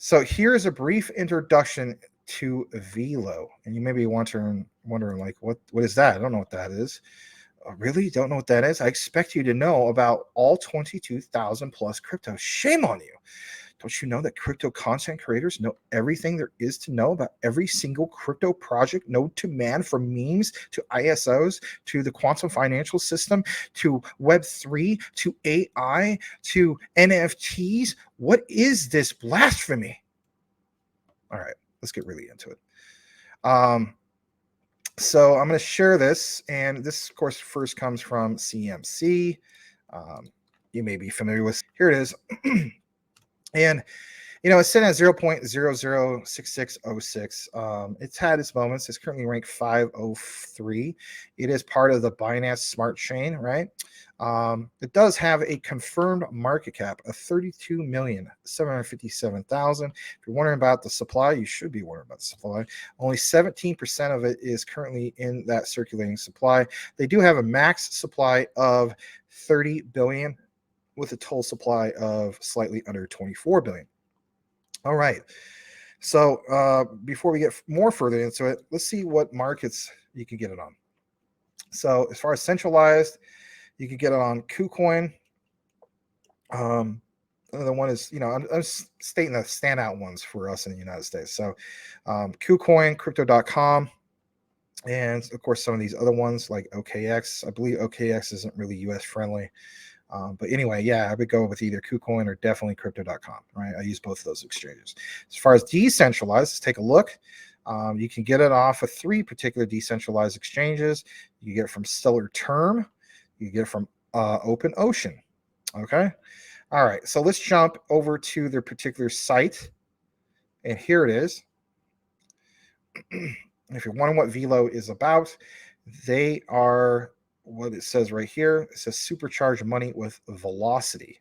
So here's a brief introduction to Velo. And you may be wondering like, what is that? I don't know what that is. Really? Don't know what that is? I expect you to know about all 22,000 plus crypto. Shame on you. Don't you know that crypto content creators know everything there is to know about every single crypto project known to man, from memes to ISOs to the quantum financial system to Web3 to AI to NFTs? What is this blasphemy? All right, let's get really into it. So I'm going to share this, and this, of course, first comes from CMC. You may be familiar with. Here it is. And it's sitting at 0.006606. It's had its moments. It's currently ranked 503. It is part of the Binance Smart Chain, right? It does have a confirmed market cap of 32,757,000. If you're wondering about the supply, you should be wondering about the supply. Only 17% of it is currently in that circulating supply. They do have a max supply of 30 billion with a total supply of slightly under 24 billion. All right. So before we get more further into it, let's see what markets you can get it on. So as far as centralized, you can get it on KuCoin. The one is, I'm stating the standout ones for us in the United States. So KuCoin, crypto.com, and of course some of these other ones like OKX. I believe OKX isn't really US friendly. But anyway, yeah, I would go with either KuCoin or definitely crypto.com, right? I use both of those exchanges. As far as decentralized, let's take a look. You can get it off of 3 particular decentralized exchanges. You get it from Stellar Term. You get it from Open Ocean. Okay. All right. So let's jump over to their particular site. And here it is. If you're wondering what Velo is about, they are what it says right here. It says supercharge money with velocity,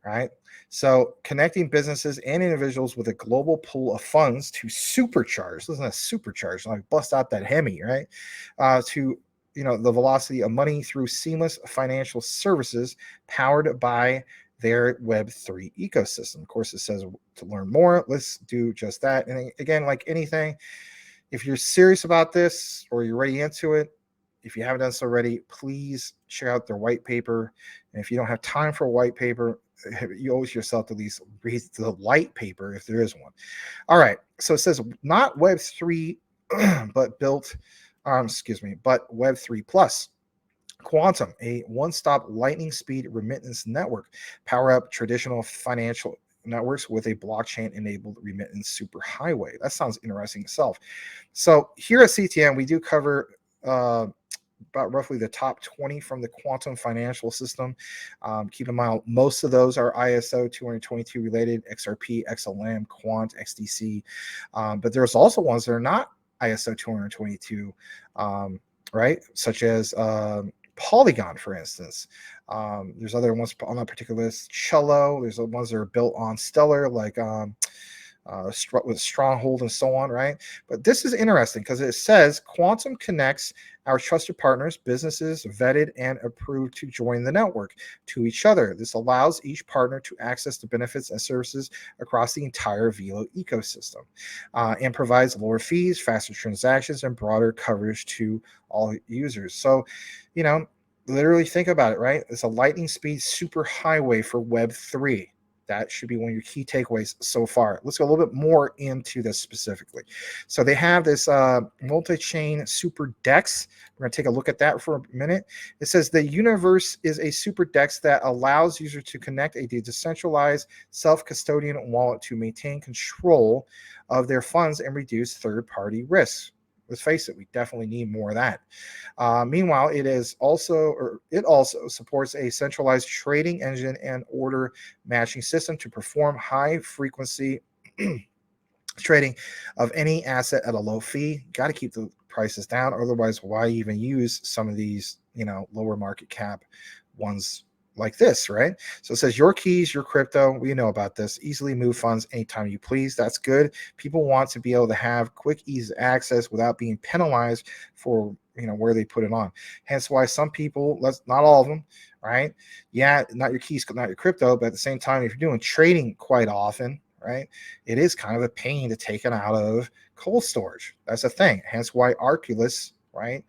right? So connecting businesses and individuals with a global pool of funds to supercharge. Listen to supercharge, like bust out that Hemi, right? To the velocity of money through seamless financial services powered by their Web3 ecosystem. Of course, it says to learn more. Let's do just that. And again, like anything, if you're serious about this or you're already into it, if you haven't done so already, please check out their white paper. And if you don't have time for a white paper, you owe yourself to at least read the light paper if there is one. All right. So it says not Web3, but Web3 Plus. Quantum, a one-stop lightning speed remittance network. Power up traditional financial networks with a blockchain-enabled remittance superhighway. That sounds interesting itself. So here at CTN, we do cover about roughly the top 20 from the quantum financial system. Keep in mind, most of those are ISO 222 related, XRP, XLM, Quant, XDC. But there's also ones that are not ISO 222, right? Such as Polygon, for instance. There's other ones on that particular list. Cello. There's ones that are built on Stellar, like with Stronghold and so on, right? But this is interesting because it says Quantum connects our trusted partners, businesses vetted and approved to join the network to each other. This allows each partner to access the benefits and services across the entire Velo ecosystem and provides lower fees, faster transactions, and broader coverage to all users. So, literally think about it, right? It's a lightning speed super highway for Web3. That should be one of your key takeaways so far. Let's go a little bit more into this specifically. So they have this multi-chain super DEX. We're going to take a look at that for a minute. It says the universe is a super DEX that allows users to connect a decentralized self-custodian wallet to maintain control of their funds and reduce third-party risks. Let's face it, we definitely need more of that. Meanwhile, it also supports a centralized trading engine and order matching system to perform high frequency trading of any asset at a low fee. Got to keep the prices down. Otherwise, why even use some of these, lower market cap ones like this, right? So it says your keys, your crypto. We know about this. Easily move funds anytime you please. That's good. People want to be able to have quick, easy access without being penalized for where they put it on. Hence why some people, not all of them, right? Yeah, not your keys, not your crypto, but at the same time, if you're doing trading quite often, right? It is kind of a pain to take it out of cold storage. That's a thing. Hence why Arculus, right,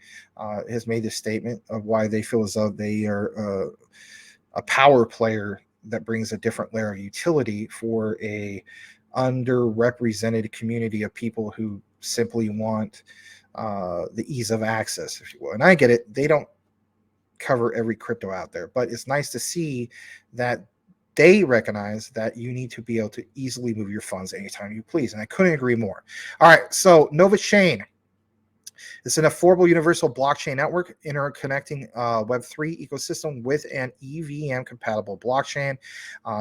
has made this statement of why they feel as though they are a power player that brings a different layer of utility for a underrepresented community of people who simply want the ease of access, if you will. And I get it; they don't cover every crypto out there, but it's nice to see that they recognize that you need to be able to easily move your funds anytime you please. And I couldn't agree more. All right, so Nova Chain. It's an affordable universal blockchain network interconnecting Web3 ecosystem with an EVM compatible blockchain.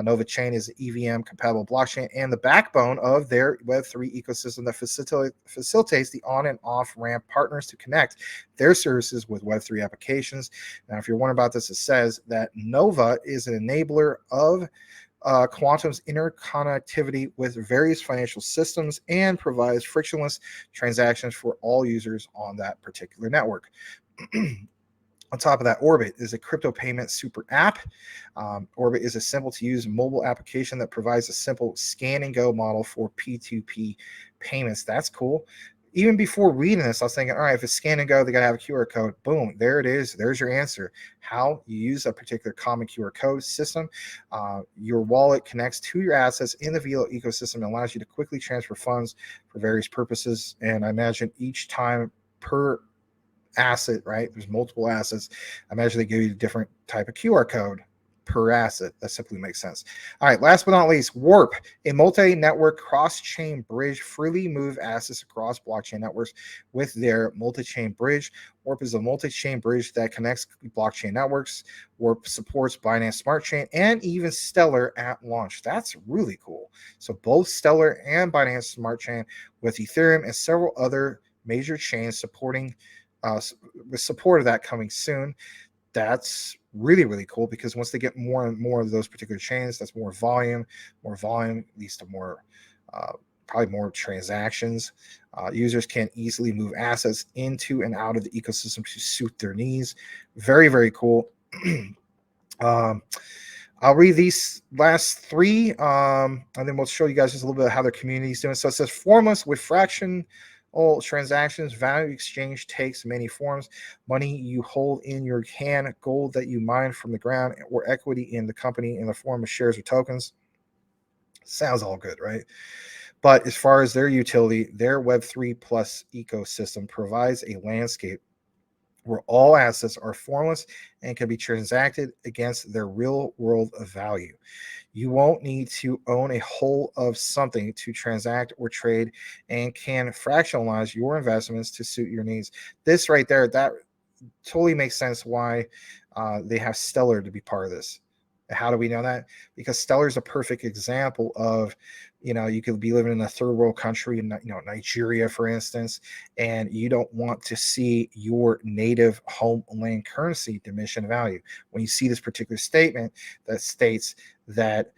Nova Chain is an EVM compatible blockchain and the backbone of their Web3 ecosystem that facilitates the on and off ramp partners to connect their services with Web3 applications. Now, if you're wondering about this, it says that Nova is an enabler of Quantum's interconnectivity with various financial systems and provides frictionless transactions for all users on that particular network. On top of that, Orbit is a crypto payment super app. Orbit is a simple to use mobile application that provides a simple scan and go model for P2P payments. That's cool. Even before reading this, I was thinking, all right, if it's scan and go, they got to have a QR code. Boom, there it is. There's your answer. How you use a particular common QR code system. Your wallet connects to your assets in the Velo ecosystem and allows you to quickly transfer funds for various purposes. And I imagine each time per asset, right? There's multiple assets. I imagine they give you a different type of QR code per asset. That simply makes sense. All right, last but not least, Warp, a multi-network cross-chain bridge, freely move assets across blockchain networks with their multi-chain bridge. Warp is a multi-chain bridge that connects blockchain networks. Warp supports Binance Smart Chain and even Stellar at launch. That's really cool. So both Stellar and Binance Smart Chain with Ethereum and several other major chains supporting with support of that coming soon. That's really, really cool because once they get more and more of those particular chains, that's more volume leads to more, probably more transactions. Users can easily move assets into and out of the ecosystem to suit their needs. Very, very cool. I'll read these last three, and then we'll show you guys just a little bit of how their community is doing. So it says formless with fractional transactions. Value exchange takes many forms. Money you hold in your hand, gold that you mine from the ground, or equity in the company in the form of shares or tokens. Sounds all good, right? But as far as their utility, their Web3 plus ecosystem provides a landscape where all assets are formless and can be transacted against their real world of value. You won't need to own a whole of something to transact or trade and can fractionalize your investments to suit your needs. This right there, that totally makes sense why they have Stellar to be part of this. How do we know that? Because Stellar is a perfect example of, you could be living in a third world country in, Nigeria, for instance, and you don't want to see your native homeland currency diminish in value. When you see this particular statement that states that,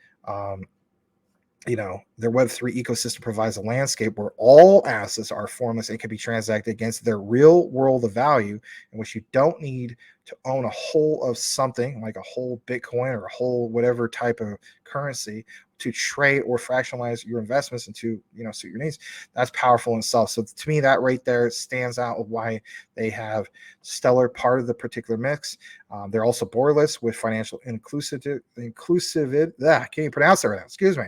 their Web3 ecosystem provides a landscape where all assets are formless and can be transacted against their real world of value, in which you don't need to own a whole of something like a whole Bitcoin or a whole whatever type of currency to trade or fractionalize your investments into, suit your needs. That's powerful in itself. So to me, that right there stands out of why they have Stellar part of the particular mix. They're also borderless with financial inclusivity. I can't even pronounce that right now. Excuse me.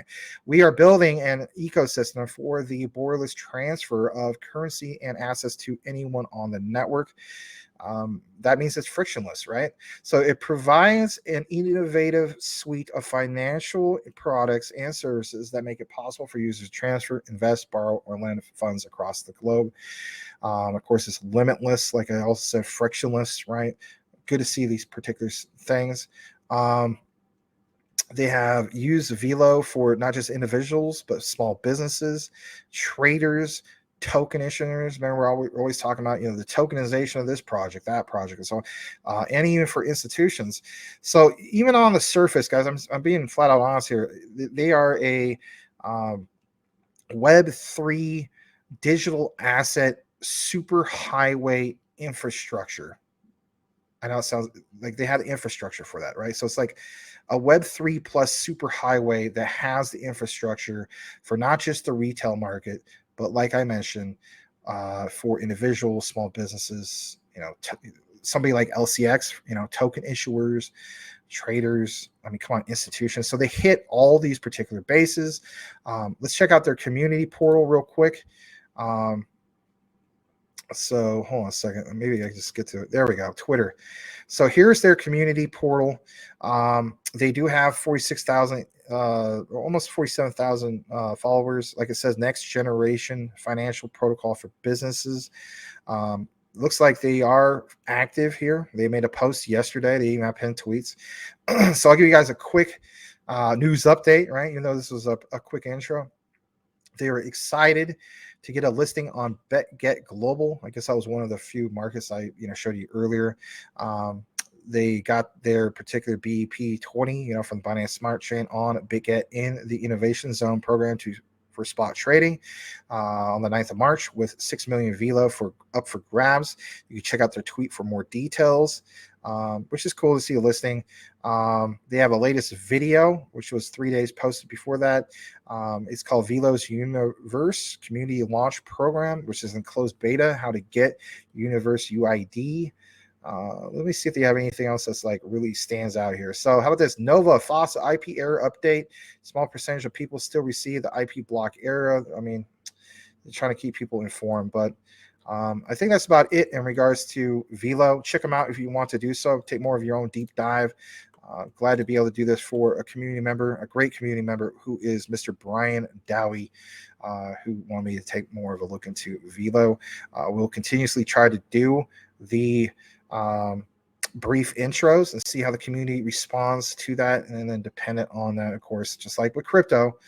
We are building an ecosystem for the borderless transfer of currency and assets to anyone on the network. That means it's frictionless, right? So it provides an innovative suite of financial products and services that make it possible for users to transfer, invest, borrow, or lend funds across the globe. Of course, it's limitless, like I also said, frictionless, right? Good to see these particular things. They have used Velo for not just individuals, but small businesses, traders, token issuers. Remember, we're always talking about, the tokenization of this project, that project, and so on, and even for institutions. So even on the surface, guys, I'm being flat out honest here. They are a Web3 digital asset super highway infrastructure. I know it sounds like they had the infrastructure for that, right? So it's like a Web3 plus super highway that has the infrastructure for not just the retail market, but like I mentioned, for individuals, small businesses, somebody like LCX, token issuers, traders, I mean, come on, institutions. So they hit all these particular bases. Let's check out their community portal real quick. So hold on a second. Maybe I can just get to it. There we go. Twitter. So here's their community portal. They do have 46,000, almost 47,000 followers. Like it says, next generation financial protocol for businesses. Looks like they are active here. They made a post yesterday. They even have pinned tweets. So I'll give you guys a quick news update, right? Even though this was a quick intro. They were excited to get a listing on BetGet Global. I guess that was one of the few markets I showed you earlier. They got their particular BEP20, from Binance Smart Chain on BitGet in the Innovation Zone program for spot trading on the 9th of March with 6 million Velo up for grabs. You can check out their tweet for more details, which is cool to see a listing. They have a latest video, which was 3 days posted before that. It's called Velo's Universe Community Launch Program, which is in closed beta, how to get Universe UID. Let me see if they have anything else that's like really stands out here. So how about this? Nova FOSSA IP error update. Small percentage of people still receive the IP block error. I mean, they're trying to keep people informed, but I think that's about it in regards to Velo. Check them out if you want to do so. Take more of your own deep dive. Glad to be able to do this for a community member, a great community member who is Mr. Brian Dowie, who wanted me to take more of a look into Velo. We'll continuously try to do the brief intros and see how the community responds to that, and then dependent on that, of course, just like with crypto,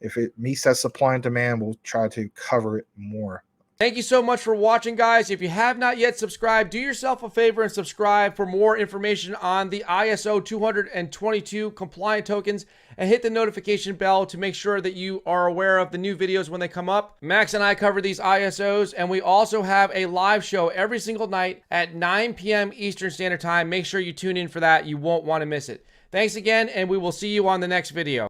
if it meets that supply and demand, we'll try to cover it more. Thank you so much for watching, guys. If you have not yet subscribed, do yourself a favor and subscribe for more information on the ISO 222 compliant tokens, and hit the notification bell to make sure that you are aware of the new videos when they come up. Max and I cover these ISOs, and we also have a live show every single night at 9 p.m. Eastern Standard Time. Make sure you tune in for that. You won't want to miss it. Thanks again, and we will see you on the next video.